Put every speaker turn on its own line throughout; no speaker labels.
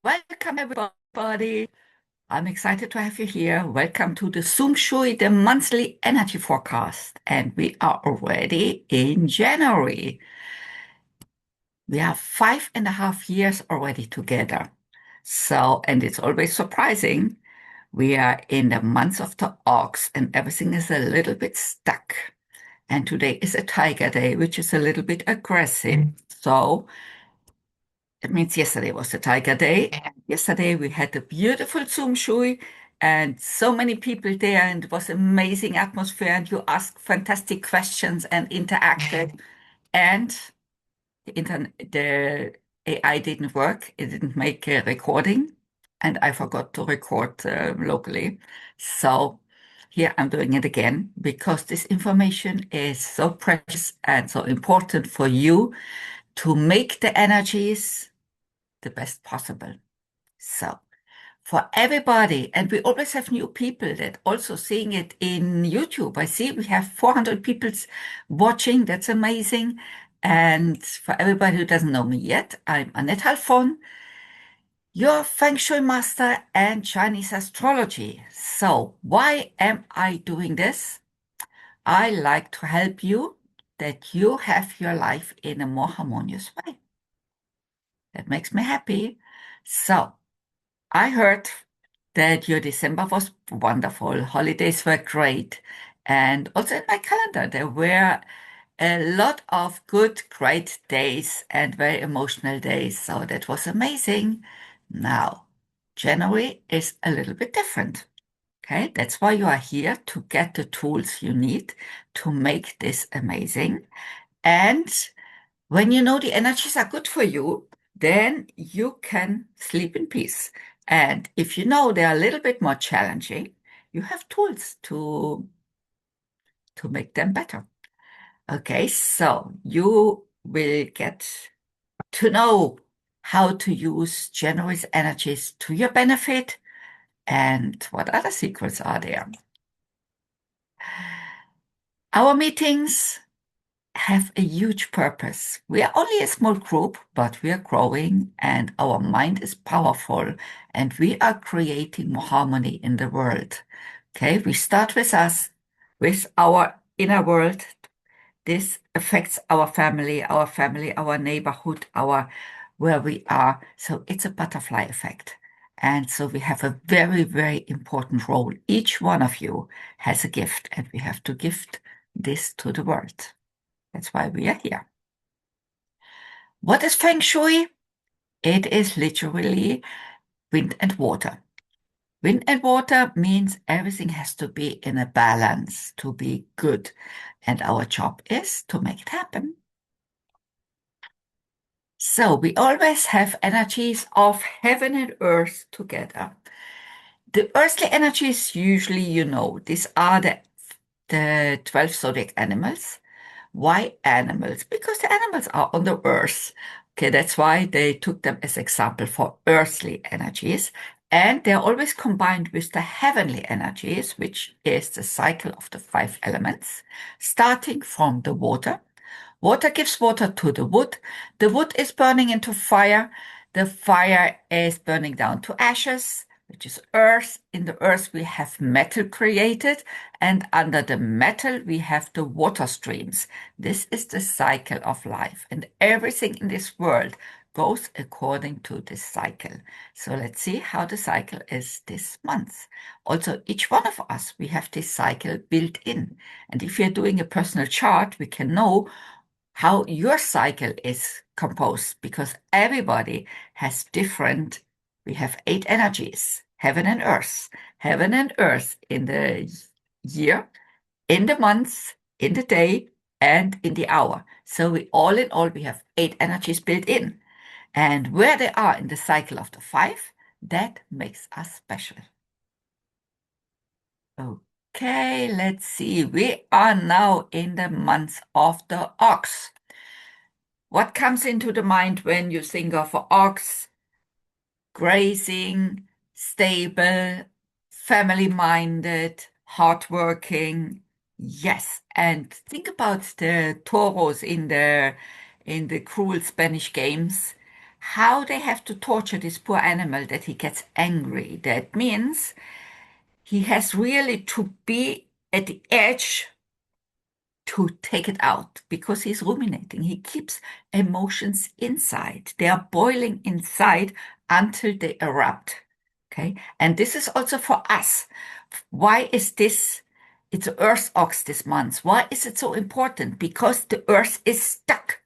Welcome, everybody. I'm excited to have you here. Welcome to the Feng Shui, the monthly energy forecast. And we are already in January. We have 5.5 years already together. And it's always surprising. We are in the month of the ox and everything is a little bit stuck. And today is a Tiger Day, which is a little bit aggressive. So it means yesterday was the Tiger Day. And yesterday we had a beautiful Zoom Shui and so many people there, and it was amazing atmosphere. And you asked fantastic questions and interacted. And the AI didn't work. It didn't make a recording, and I forgot to record locally. So here I'm doing it again because this information is so precious and so important for you to make the energies the best possible. So for everybody, and we always have new people that also seeing it in YouTube. I see we have 400 people watching. That's amazing. And for everybody who doesn't know me yet, I'm Annette Halfon, your Feng Shui master and Chinese astrology. So why am I doing this? I like to help you that you have your life in a more harmonious way. That makes me happy. So I heard that your December was wonderful. Holidays were great. And also in my calendar, there were a lot of good, great days and very emotional days. So that was amazing. Now, January is a little bit different. Okay, that's why you are here to get the tools you need to make this amazing. And when you know the energies are good for you, then you can sleep in peace. And if you know they're a little bit more challenging, you have tools to make them better. Okay, so you will get to know how to use January's energies to your benefit and what other secrets are there. Our meetings have a huge purpose. We are only a small group, but we are growing and our mind is powerful and we are creating more harmony in the world. Okay, we start with us, with our inner world. This affects our family, our neighborhood, our where we are. So it's a butterfly effect. And so we have a very, very important role. Each one of you has a gift, and we have to gift this to the world. That's why we are here. What is Feng Shui? It is literally wind and water. Wind and water means everything has to be in a balance to be good. And our job is to make it happen. So we always have energies of heaven and earth together. The earthly energies, usually, these are the 12 zodiac animals. Why animals? Because the animals are on the earth. Okay, that's why they took them as example for earthly energies. And they're always combined with the heavenly energies, which is the cycle of the five elements, starting from the water. Water gives water to the wood. The wood is burning into fire. The fire is burning down to ashes, which is earth. In the earth, we have metal created, and under the metal, we have the water streams. This is the cycle of life, and everything in this world goes according to this cycle. So let's see how the cycle is this month. Also, each one of us, we have this cycle built in. And if you're doing a personal chart, we can know how your cycle is composed because everybody has different, we have 8 energies, heaven and earth in the year, in the month, in the day, and in the hour. So we all in all, we have 8 energies built in. And where they are in the cycle of the five, that makes us special. Okay, let's see. We are now in the month of the ox. What comes into the mind when you think of an ox? Grazing, stable, family-minded, hardworking. Yes, and think about the toros in the cruel Spanish games. how they have to torture this poor animal that he gets angry. That means he has really to be at the edge to take it out because he's ruminating. He keeps emotions inside. They are boiling inside until they erupt. Okay. And this is also for us. Why is this? It's Earth Ox this month. Why is it so important? Because the Earth is stuck.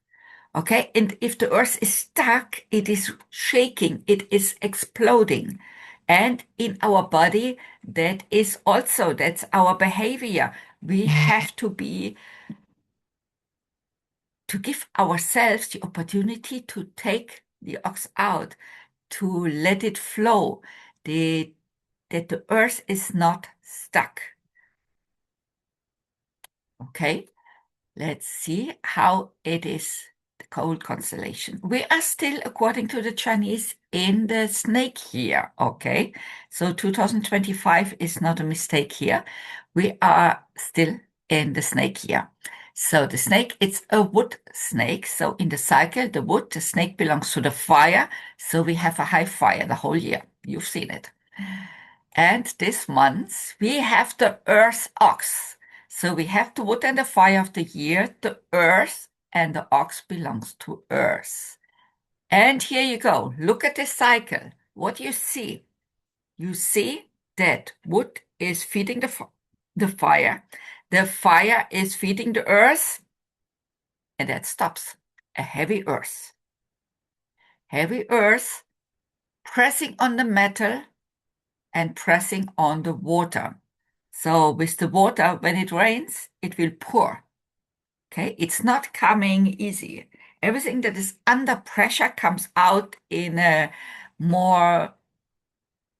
Okay. And if the Earth is stuck, it is shaking, it is exploding. And in our body, that's our behavior. We have to give ourselves the opportunity to take the ox out, to let it flow, that the earth is not stuck. Okay, let's see how it is, the cold constellation. We are still, according to the Chinese, in the snake year. Okay, so 2025 is not a mistake here. We are still in the snake year. So the snake, it's a wood snake. So in the cycle, the snake belongs to the fire. So we have a high fire the whole year. You've seen it. And this month, we have the earth ox. So we have the wood and the fire of the year, the earth, and the ox belongs to earth. And here you go. Look at this cycle. What do you see? You see that wood is feeding the fire. The fire is feeding the earth, and that stops. A heavy earth. Heavy earth pressing on the metal and pressing on the water. So with the water, when it rains, it will pour. Okay, it's not coming easy. Everything that is under pressure comes out in a more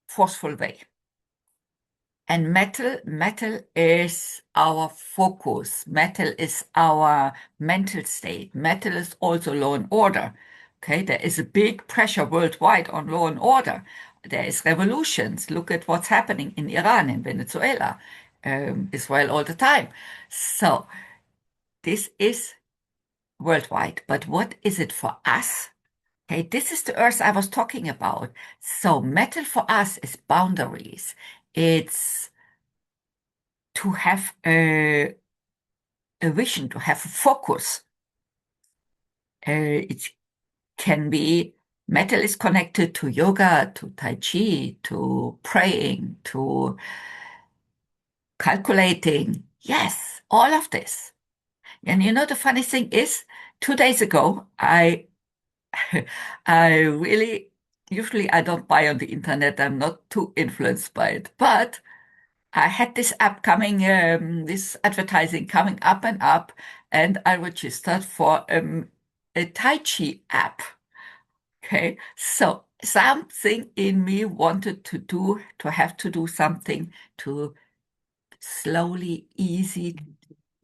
forceful way. And metal is our focus. Metal is our mental state. Metal is also law and order. Okay, there is a big pressure worldwide on law and order. There is revolutions. Look at what's happening in Iran, in Venezuela, Israel all the time. So this is worldwide. But what is it for us? Okay, this is the earth I was talking about. So metal for us is boundaries. It's to have a vision, to have a focus. It can be metal is connected to yoga, to Tai Chi, to praying, to calculating. Yes, all of this. And you know, the funny thing is, 2 days ago, I really, usually I don't buy on the internet. I'm not too influenced by it, but I had this app coming, this advertising coming up and up, and I registered for a Tai Chi app. Okay, so something in me wanted to have to do something to slowly, easy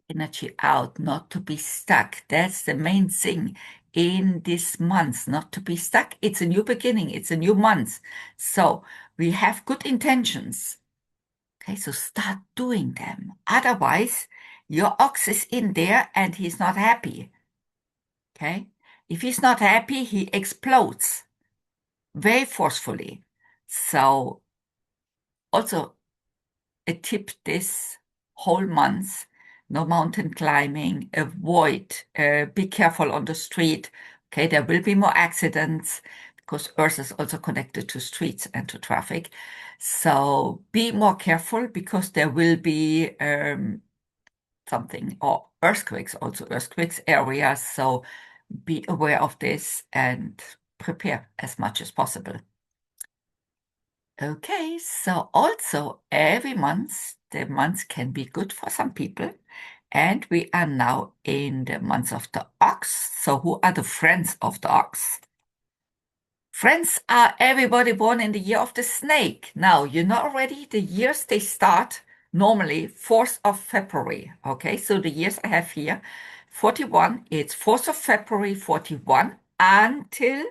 energy out, not to be stuck. That's the main thing in this month, not to be stuck. It's a new beginning, it's a new month. So we have good intentions. Okay, so start doing them. Otherwise, your ox is in there and he's not happy. Okay, if he's not happy, he explodes very forcefully. So, also a tip this whole month, no mountain climbing, avoid, be careful on the street. Okay, there will be more accidents because Earth is also connected to streets and to traffic. So be more careful because there will be something, or earthquakes, also earthquakes areas. So be aware of this and prepare as much as possible. Okay, so also every month, the month can be good for some people. And we are now in the month of the ox. So who are the friends of the ox? Friends are everybody born in the year of the snake. Now, you know already the years they start normally 4th of February. Okay, so the years I have here, 41, it's 4th of February, 41 until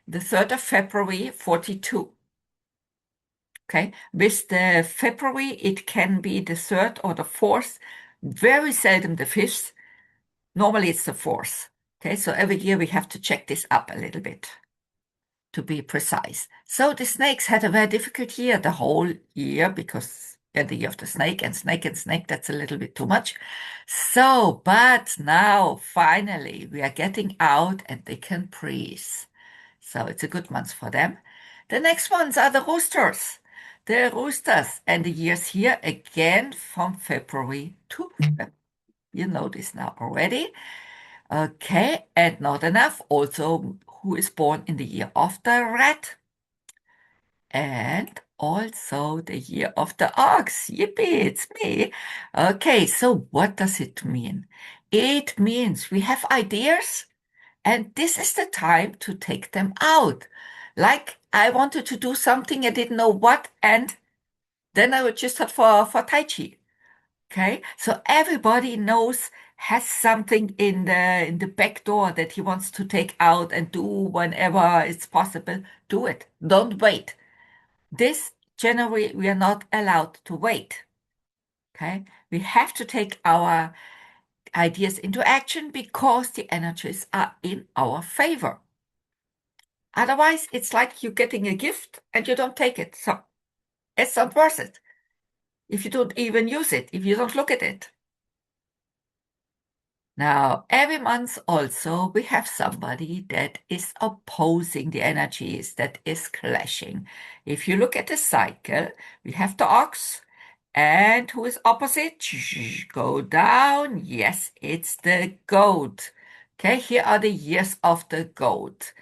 the 3rd of February, 42. Okay, with the February, it can be the 3rd or the 4th, very seldom the 5th. Normally it's the 4th. Okay, so every year we have to check this up a little bit. to be precise. So the snakes had a very difficult year, the whole year, because the year of the snake and snake, that's a little bit too much. So, but now finally we are getting out and they can breathe. So it's a good month for them. The next ones are the roosters. The roosters and the years here again from February to February. You know this now already. Okay, and not enough. Also, who is born in the year of the rat and also the year of the ox. Yippee, it's me. Okay, so what does it mean? It means we have ideas, and this is the time to take them out. Like I wanted to do something, I didn't know what, and then I registered for Tai Chi. Okay, so everybody knows has something in the back door that he wants to take out and do whenever it's possible. Do it. Don't wait. This January we are not allowed to wait. Okay, we have to take our ideas into action because the energies are in our favor. Otherwise, it's like you're getting a gift and you don't take it. So it's not worth it if you don't even use it, if you don't look at it. Now, every month also, we have somebody that is opposing the energies, that is clashing. If you look at the cycle, we have the ox, and who is opposite? Go down. Yes, it's the goat. Okay, here are the years of the goat.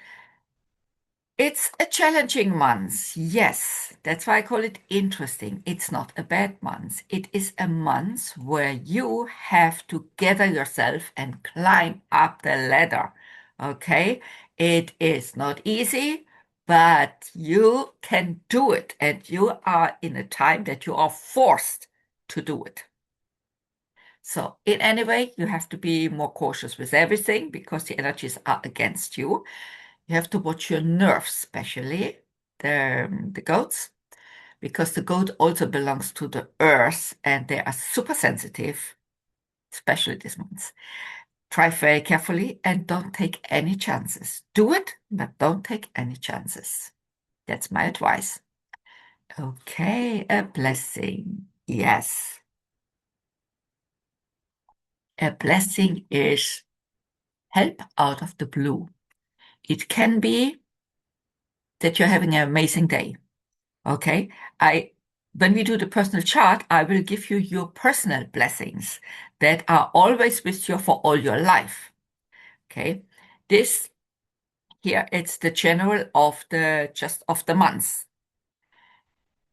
It's a challenging month. Yes, that's why I call it interesting. It's not a bad month. It is a month where you have to gather yourself and climb up the ladder. Okay? It is not easy, but you can do it. And you are in a time that you are forced to do it. So, in any way, you have to be more cautious with everything because the energies are against you. You have to watch your nerves, especially the goats, because the goat also belongs to the earth and they are super sensitive, especially this month. Try very carefully and don't take any chances. Do it, but don't take any chances. That's my advice. Okay, a blessing. Yes. A blessing is help out of the blue. It can be that you're having an amazing day. Okay. When we do the personal chart, I will give you your personal blessings that are always with you for all your life. Okay. This here, it's the general of the month.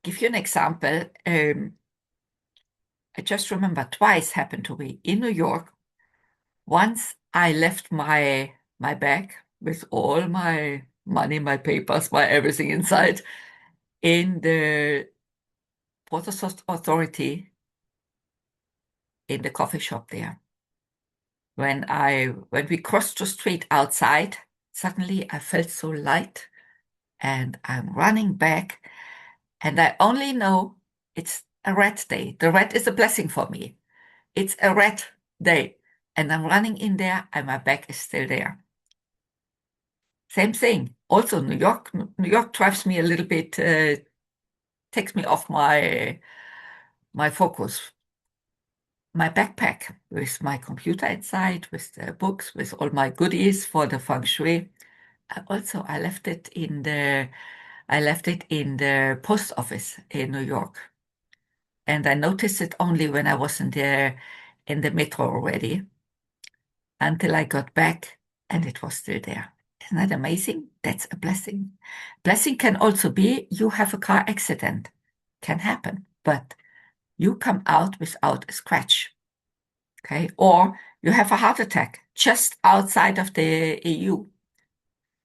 Give you an example. I just remember twice happened to me in New York. Once I left my bag with all my money, my papers, my everything inside in the Port Authority in the coffee shop there. When we crossed the street outside, suddenly I felt so light and I'm running back and I only know it's a red day. The red is a blessing for me. It's a red day. And I'm running in there and my bag is still there. Same thing. Also, New York. New York drives me a little bit, takes me off my focus. My backpack with my computer inside, with the books, with all my goodies for the Feng Shui. I left it in the post office in New York. And I noticed it only when I was in the metro already until I got back and it was still there. Isn't that amazing? That's a blessing. Blessing can also be you have a car accident. Can happen, but you come out without a scratch. Okay. Or you have a heart attack just outside of the EU.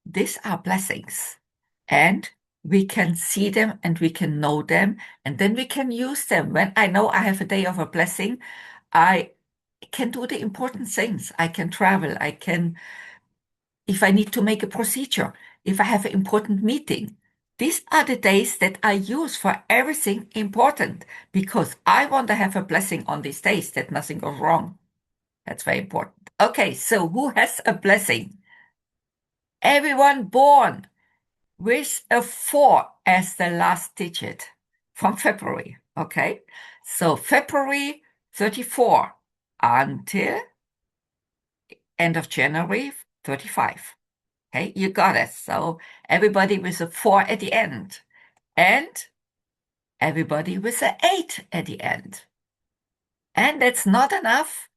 These are blessings and we can see them and we can know them and then we can use them. When I know I have a day of a blessing, I can do the important things. I can travel. If I need to make a procedure, if I have an important meeting. These are the days that I use for everything important because I want to have a blessing on these days that nothing goes wrong. That's very important. Okay, so who has a blessing? Everyone born with a 4 as the last digit from February. Okay. So February 34 until end of January 35. Okay. You got it. So everybody with a 4 at the end and everybody with an 8 at the end. And that's not enough.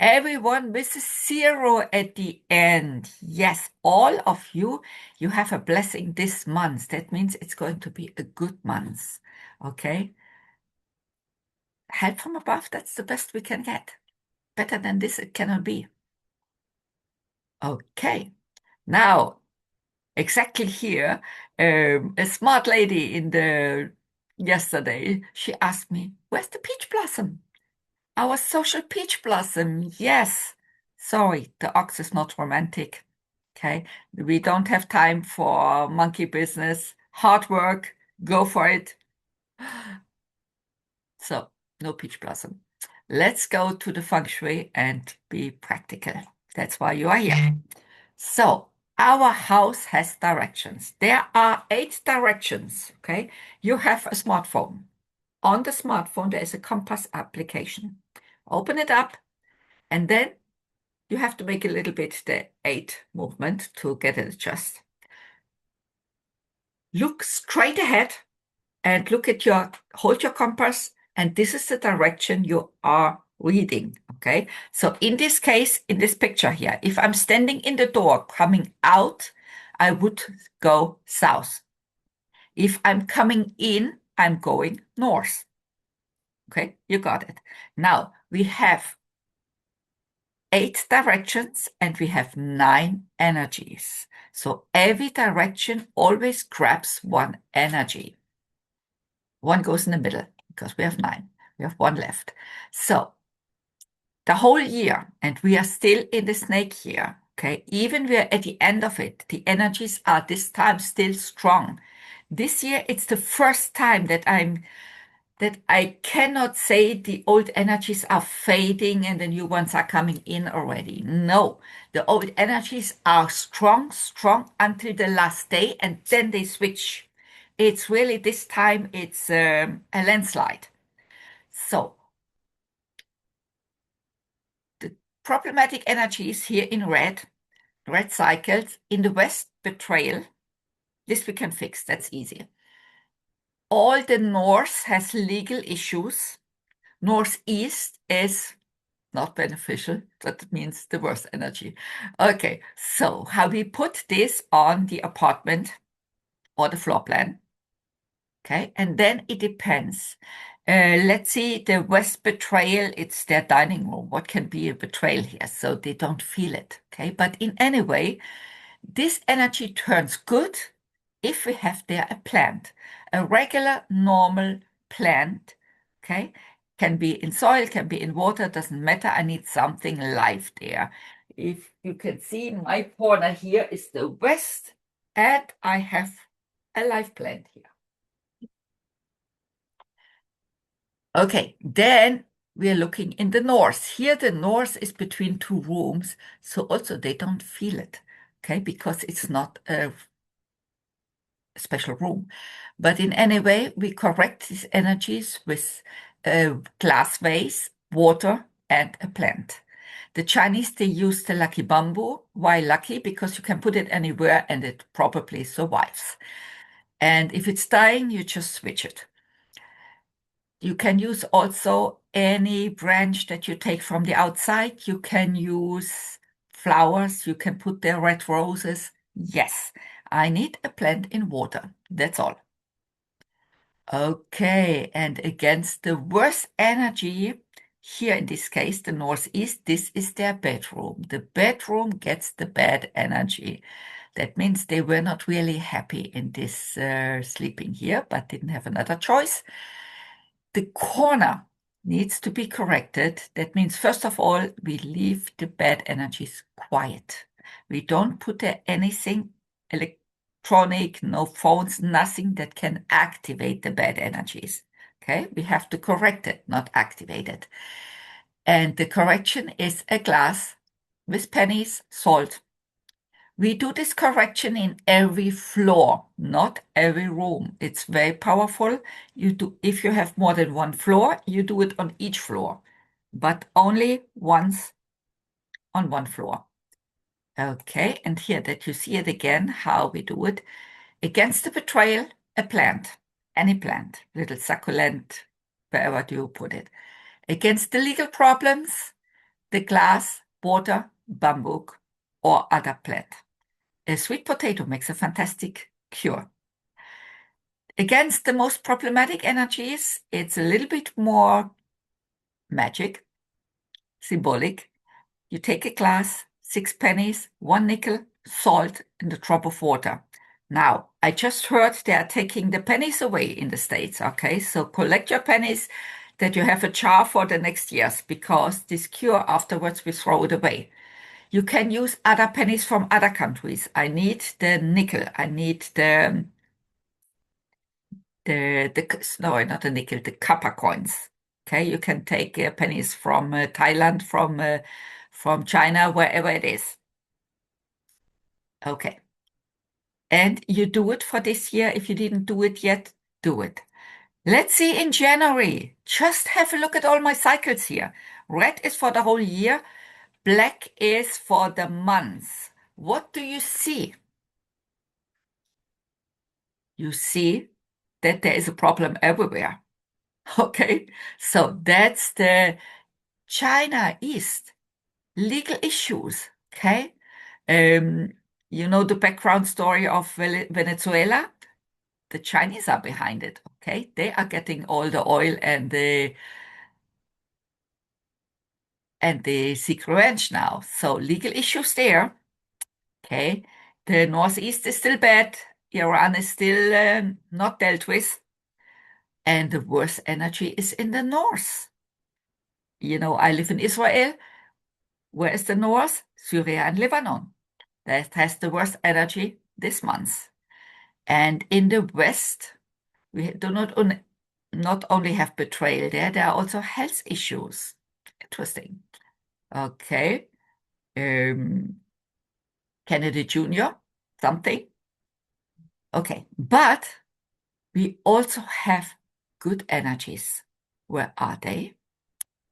Everyone with a 0 at the end. Yes, all of you, you have a blessing this month. That means it's going to be a good month. Okay? Help from above, that's the best we can get. Better than this, it cannot be. Okay. Now, exactly here, a smart lady in the yesterday, she asked me, where's the peach blossom? Our social peach blossom, yes. Sorry, the ox is not romantic. Okay, we don't have time for monkey business. Hard work, go for it. So, no peach blossom. Let's go to the feng shui and be practical. That's why you are here. So, our house has directions. There are 8 directions. Okay, you have a smartphone. On the smartphone, there is a compass application. Open it up, and then you have to make a little bit the 8 movement to get it adjusted. Look straight ahead and hold your compass, and this is the direction you are reading, okay? So in this case, in this picture here, if I'm standing in the door coming out, I would go south. If I'm coming in, I'm going north. Okay, you got it. Now we have 8 directions and we have 9 energies. So every direction always grabs one energy. One goes in the middle because we have 9. We have 1 left. So the whole year, and we are still in the snake year, okay? Even we're at the end of it, the energies are this time still strong. This year, it's the first time that I cannot say the old energies are fading and the new ones are coming in already. No, the old energies are strong, strong until the last day, and then they switch. It's really this time, it's a landslide. So the problematic energies here in red cycles, in the west, betrayal. This we can fix, that's easy. All the north has legal issues. Northeast is not beneficial. That means the worst energy. Okay, so how we put this on the apartment or the floor plan. Okay, and then it depends. Let's see, the West betrayal, it's their dining room. What can be a betrayal here? So they don't feel it. Okay, but in any way, this energy turns good if we have there a plant, a regular, normal plant. Okay, can be in soil, can be in water, doesn't matter. I need something live there. If you can see, my corner here is the west, and I have a live plant here. Okay, then we are looking in the north. Here, the north is between 2 rooms, so also they don't feel it, okay, because it's not a special room. But in any way, we correct these energies with a glass vase, water, and a plant. The Chinese, they use the lucky bamboo. Why lucky? Because you can put it anywhere and it probably survives. And if it's dying, you just switch it. You can use also any branch that you take from the outside. You can use flowers. You can put there red roses. Yes, I need a plant in water. That's all. Okay, and against the worst energy, here in this case, the northeast, this is their bedroom. The bedroom gets the bad energy. That means they were not really happy in this sleeping here, but didn't have another choice. The corner needs to be corrected. That means, first of all, we leave the bad energies quiet. We don't put there anything electronic, no phones, nothing that can activate the bad energies. Okay, we have to correct it, not activate it. And the correction is a glass with pennies, salt. We do this correction in every floor, not every room. It's very powerful. If you have more than one floor, you do it on each floor, but only once on one floor. Okay, and here that you see it again, how we do it. Against the betrayal, a plant, any plant, little succulent, wherever do you put it. Against the legal problems, the glass, water, bamboo, or other plant. A sweet potato makes a fantastic cure. Against the most problematic energies, it's a little bit more magic, symbolic. You take a glass, 6 pennies, 1 nickel, salt, and a drop of water. Now, I just heard they are taking the pennies away in the States, okay? So collect your pennies that you have a jar for the next years because this cure afterwards we throw it away. You can use other pennies from other countries. I need the nickel. I need no, not the nickel, the copper coins. Okay, you can take pennies from Thailand, from China, wherever it is. Okay, and you do it for this year. If you didn't do it yet, do it. Let's see in January. Just have a look at all my cycles here. Red is for the whole year. Black is for the months. What do you see? You see that there is a problem everywhere. Okay, so that's the China East legal issues. Okay, um, you know the background story of Venezuela. The Chinese are behind it. Okay, they are getting all the oil and the seek revenge now. So legal issues there. Okay, the Northeast is still bad. Iran is still not dealt with. And the worst energy is in the north. You know, I live in Israel. Where is the north? Syria and Lebanon. That has the worst energy this month. And in the west, we do not only have betrayal there are also health issues. Interesting. Okay. Kennedy Jr., something. Okay. But we also have good energies. Where are they?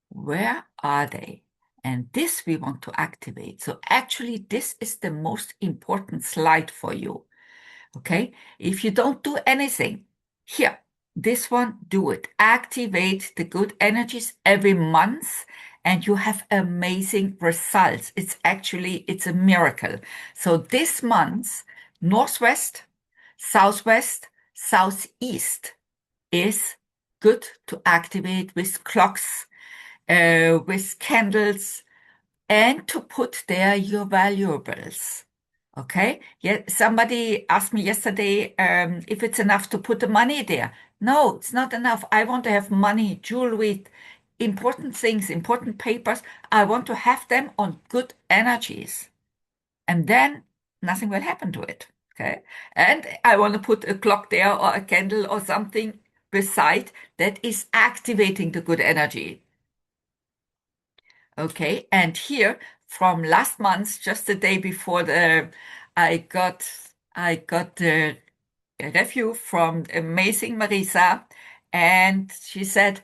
Where are they? And this we want to activate. So actually, this is the most important slide for you. Okay? If you don't do anything, here, this one, do it. Activate the good energies every month and you have amazing results. It's a miracle. So this month, Northwest, Southwest, Southeast is good to activate with clocks, with candles, and to put there your valuables. Okay? Yeah, somebody asked me yesterday if it's enough to put the money there. No, it's not enough. I want to have money, jewelry, important things, important papers. I want to have them on good energies. And then nothing will happen to it. Okay? And I want to put a clock there or a candle or something beside that is activating the good energy. Okay, and here from last month, just the day before I got the review from amazing Marisa, and she said,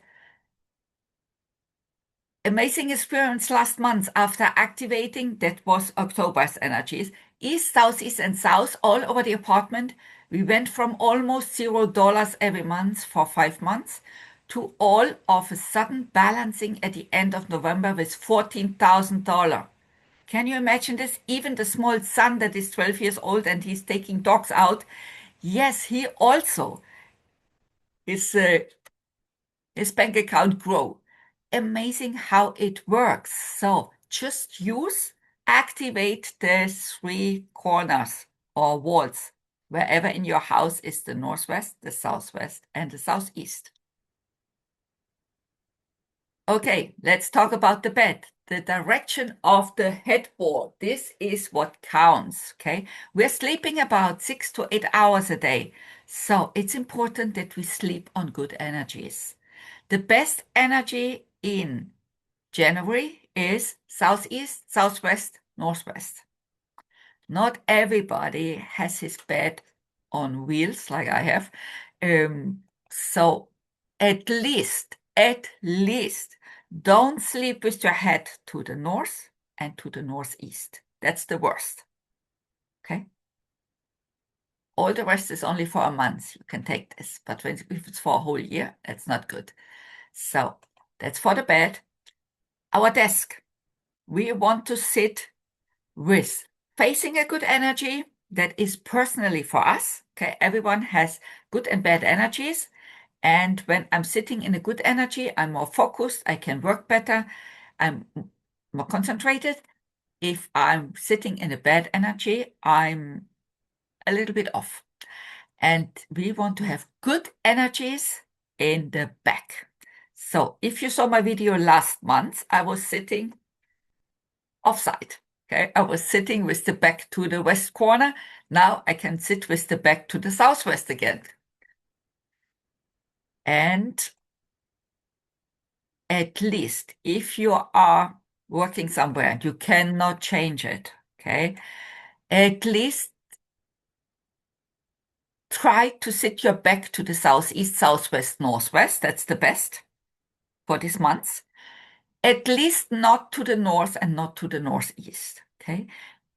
amazing experience last month after activating, that was October's energies, east, southeast, and south all over the apartment. We went from almost $0 every month for 5 months to all of a sudden balancing at the end of November with $14,000. Can you imagine this? Even the small son that is 12 years old and he's taking dogs out. Yes, he also his bank account grow. Amazing how it works. So just activate the three corners or walls wherever in your house is the northwest, the southwest, and the southeast. Okay, let's talk about the bed. The direction of the headboard. This is what counts, okay? We're sleeping about 6 to 8 hours a day. So it's important that we sleep on good energies. The best energy in January is southeast, southwest, northwest. Not everybody has his bed on wheels like I have. So at least, don't sleep with your head to the north and to the northeast. That's the worst. Okay. All the rest is only for a month. You can take this, but if it's for a whole year, that's not good. So that's for the bed. Our desk. We want to sit with facing a good energy that is personally for us. Okay, everyone has good and bad energies. And when I'm sitting in a good energy, I'm more focused, I can work better, I'm more concentrated. If I'm sitting in a bad energy, I'm a little bit off. And we want to have good energies in the back. So if you saw my video last month, I was sitting offside. Okay, I was sitting with the back to the west corner. Now I can sit with the back to the southwest again. And at least if you are working somewhere and you cannot change it, okay, at least try to sit your back to the southeast, southwest, northwest. That's the best for this month. At least not to the north and not to the northeast. Okay.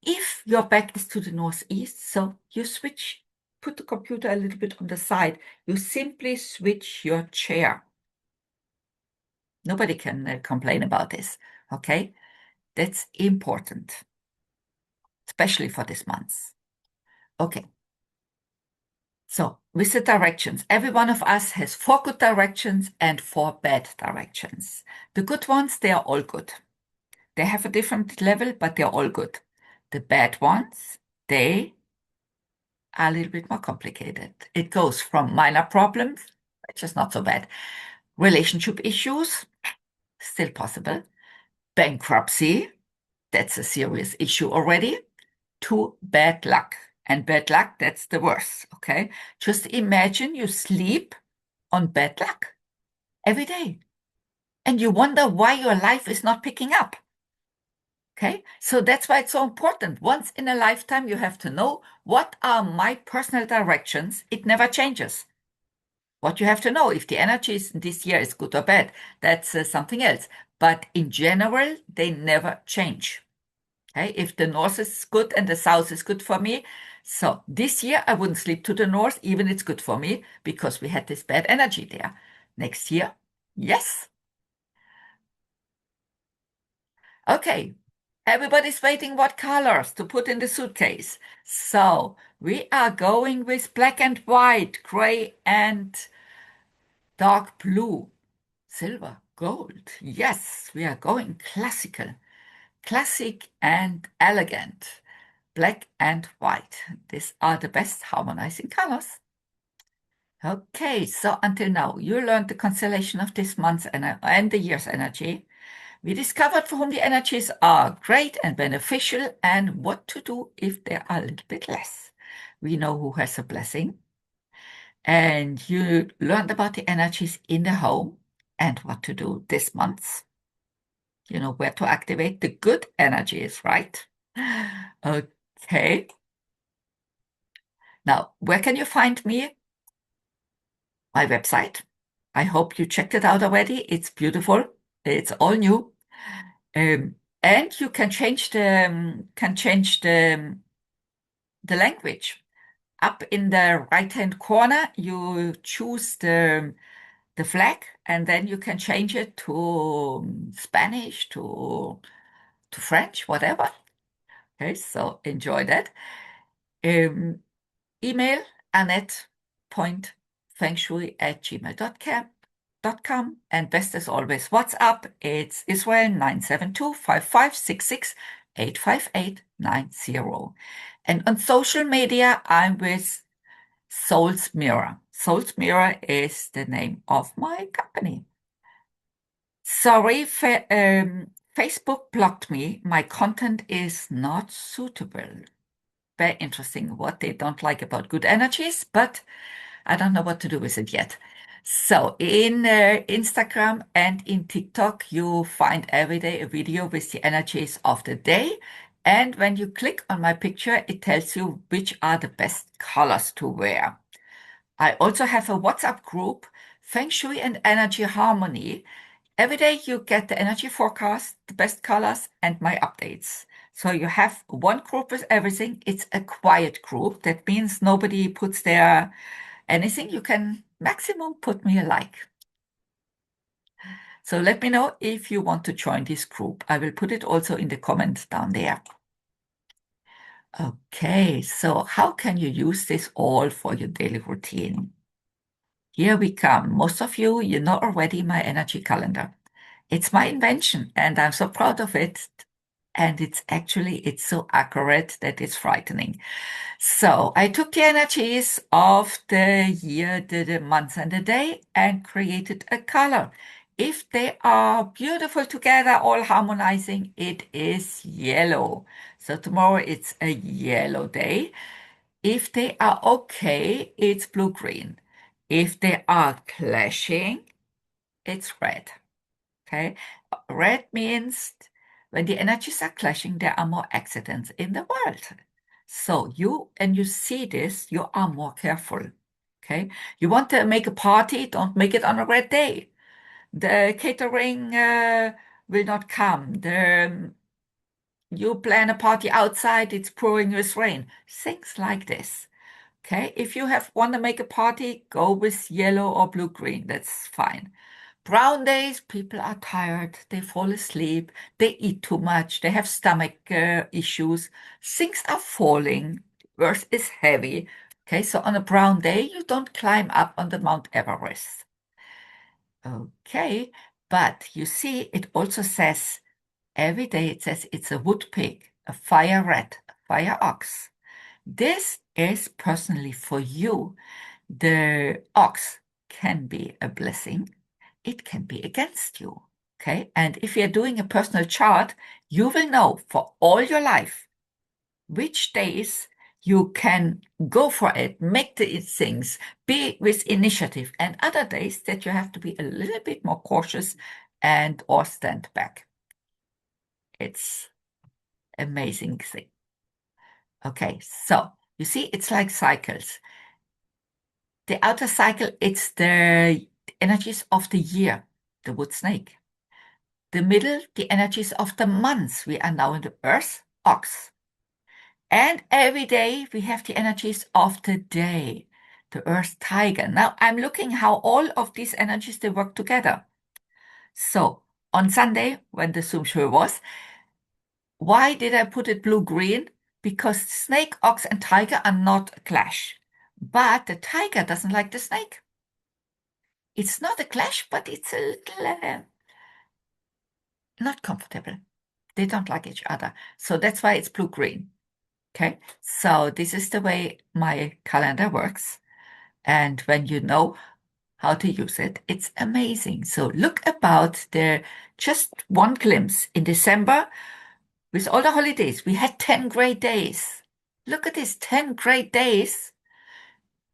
If your back is to the northeast, so you switch, put the computer a little bit on the side. You simply switch your chair. Nobody can complain about this. Okay. That's important, especially for this month. Okay. So with the directions, every one of us has 4 good directions and 4 bad directions. The good ones, they are all good. They have a different level, but they're all good. The bad ones, they are a little bit more complicated. It goes from minor problems, which is not so bad, relationship issues, still possible, bankruptcy, that's a serious issue already, to bad luck. And bad luck, that's the worst, okay? Just imagine you sleep on bad luck every day and you wonder why your life is not picking up. Okay, so that's why it's so important. Once in a lifetime, you have to know what are my personal directions. It never changes. What you have to know, if the energies this year is good or bad, that's something else. But in general, they never change. Okay, if the north is good and the south is good for me, so this year I wouldn't sleep to the north, even it's good for me because we had this bad energy there. Next year, yes. Okay, everybody's waiting what colors to put in the suitcase. So we are going with black and white, gray and dark blue, silver, gold. Yes, we are going classical, classic and elegant. Black and white. These are the best harmonizing colors. Okay, so until now, you learned the constellation of this month and the year's energy. We discovered for whom the energies are great and beneficial and what to do if they are a little bit less. We know who has a blessing. And you learned about the energies in the home and what to do this month. You know where to activate the good energies, right? Okay. Now, where can you find me? My website. I hope you checked it out already. It's beautiful. It's all new. And you can change the language. Up in the right-hand corner, you choose the flag, and then you can change it to Spanish, to French, whatever. Okay, so enjoy that. Um, Email annette.fengshui@gmail.com. And best as always, WhatsApp. It's Israel 972-5566-85890. And on social media, I'm with Soul's Mirror. Soul's Mirror is the name of my company. Sorry, Facebook blocked me. My content is not suitable. Very interesting what they don't like about good energies, but I don't know what to do with it yet. So in Instagram and in TikTok, you find every day a video with the energies of the day And when you click on my picture, it tells you which are the best colors to wear. I also have a WhatsApp group, Feng Shui and Energy Harmony. Every day you get the energy forecast, the best colors, and my updates. So you have one group with everything. It's a quiet group. That means nobody puts there anything. You can maximum put me a like. So let me know if you want to join this group. I will put it also in the comments down there. Okay, so how can you use this all for your daily routine? Here we come. Most of you, you know already my energy calendar. It's my invention and I'm so proud of it. And it's so accurate that it's frightening. So I took the energies of the year, the month and the day and created a color. If they are beautiful together, all harmonizing, it is yellow. So tomorrow it's a yellow day. If they are okay, it's blue-green. If they are clashing, it's red. Okay. Red means when the energies are clashing, there are more accidents in the world. So and you see this, you are more careful. Okay. You want to make a party, don't make it on a red day. The catering will not come. You plan a party outside, it's pouring with rain. Things like this. Okay. If you want to make a party, go with yellow or blue green. That's fine. Brown days, people are tired, they fall asleep, they eat too much, they have stomach issues, things are falling, earth is heavy. Okay, so on a brown day, you don't climb up on the Mount Everest. Okay, but you see, it also says every day it says it's a wood pig, a fire rat, a fire ox. This is personally for you. The ox can be a blessing, it can be against you. Okay. And if you're doing a personal chart, you will know for all your life which days you can go for it, make the things, be with initiative, and other days that you have to be a little bit more cautious and or stand back. It's amazing thing. Okay, so you see, it's like cycles. The outer cycle, it's the energies of the year, the wood snake. The middle, the energies of the months. We are now in the earth, ox. And every day we have the energies of the day, the earth tiger. Now I'm looking how all of these energies, they work together. So on Sunday, when the Zoom show was, why did I put it blue-green? Because snake, ox, and tiger are not a clash. But the tiger doesn't like the snake. It's not a clash, but it's a little not comfortable. They don't like each other. So that's why it's blue-green. Okay. So this is the way my calendar works. And when you know how to use it, it's amazing. So look about just one glimpse in December with all the holidays. We had 10 great days. Look at this, 10 great days.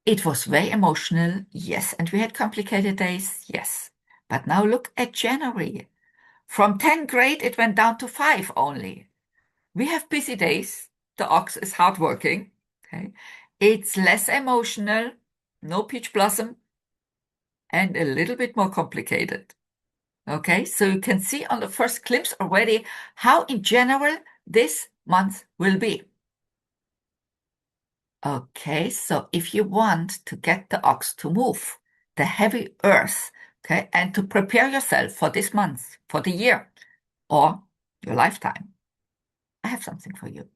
It was very emotional, yes. And we had complicated days, yes. But now look at January. From 10 great, it went down to 5 only. We have busy days. The ox is hardworking. Okay. It's less emotional, no peach blossom, and a little bit more complicated. Okay. So you can see on the first glimpse already how in general this month will be. Okay. So if you want to get the ox to move, the heavy earth, okay, and to prepare yourself for this month, for the year, or your lifetime, I have something for you.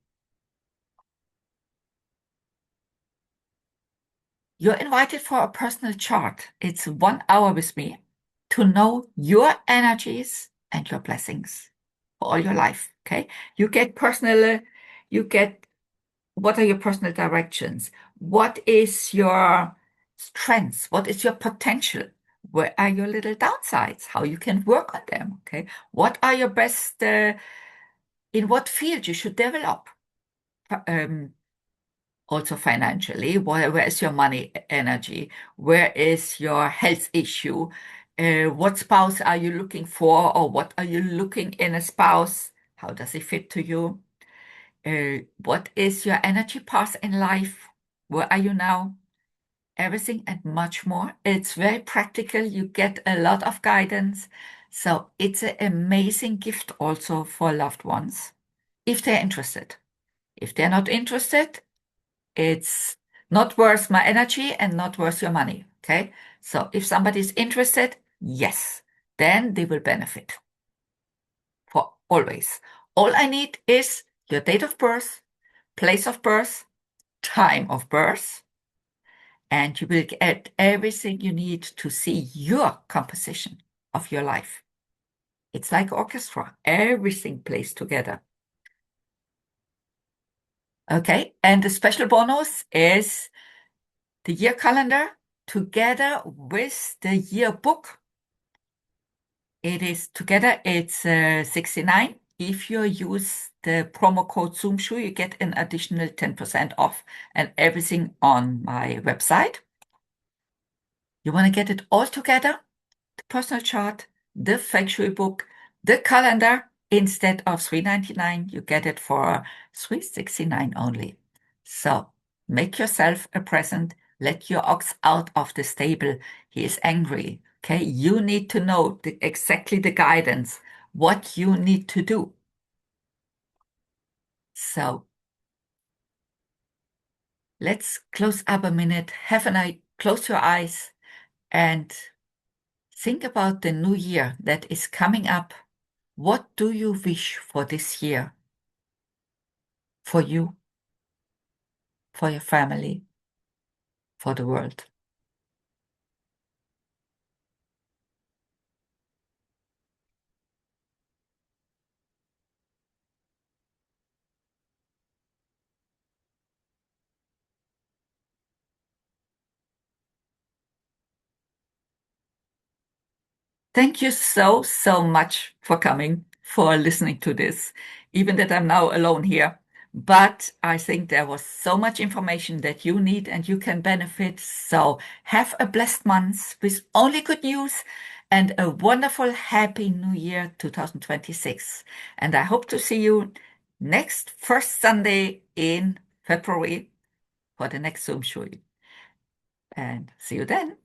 You're invited for a personal chart. It's 1 hour with me to know your energies and your blessings for all your life. Okay. You get what are your personal directions? What is your strengths? What is your potential? Where are your little downsides? How you can work on them? Okay. What are your best, in what field you should develop? Um, Also financially, where is your money energy? Where is your health issue? What spouse are you looking for, or what are you looking in a spouse? How does it fit to you? What is your energy path in life? Where are you now? Everything and much more. It's very practical. You get a lot of guidance. So it's an amazing gift also for loved ones if they're interested. If they're not interested, it's not worth my energy and not worth your money. Okay. So if somebody's interested, yes, then they will benefit for always. All I need is your date of birth, place of birth, time of birth, and you will get everything you need to see your composition of your life. It's like orchestra, everything plays together. Okay, and the special bonus is the year calendar together with the yearbook. It is together, it's 69. If you use the promo code ZoomShoe, you get an additional 10% off and everything on my website. You want to get it all together? The personal chart, the Feng Shui book, the calendar. Instead of $3.99, you get it for $3.69 only. So make yourself a present. Let your ox out of the stable. He is angry. Okay, you need to know exactly the guidance, what you need to do. So let's close up a minute. Have a night. Close your eyes and think about the new year that is coming up. What do you wish for this year? For you, for your family, for the world? Thank you so, so much for coming, for listening to this, even that I'm now alone here. But I think there was so much information that you need and you can benefit. So have a blessed month with only good news and a wonderful, happy new year 2026. And I hope to see you next first Sunday in February for the next Zoom show. And see you then.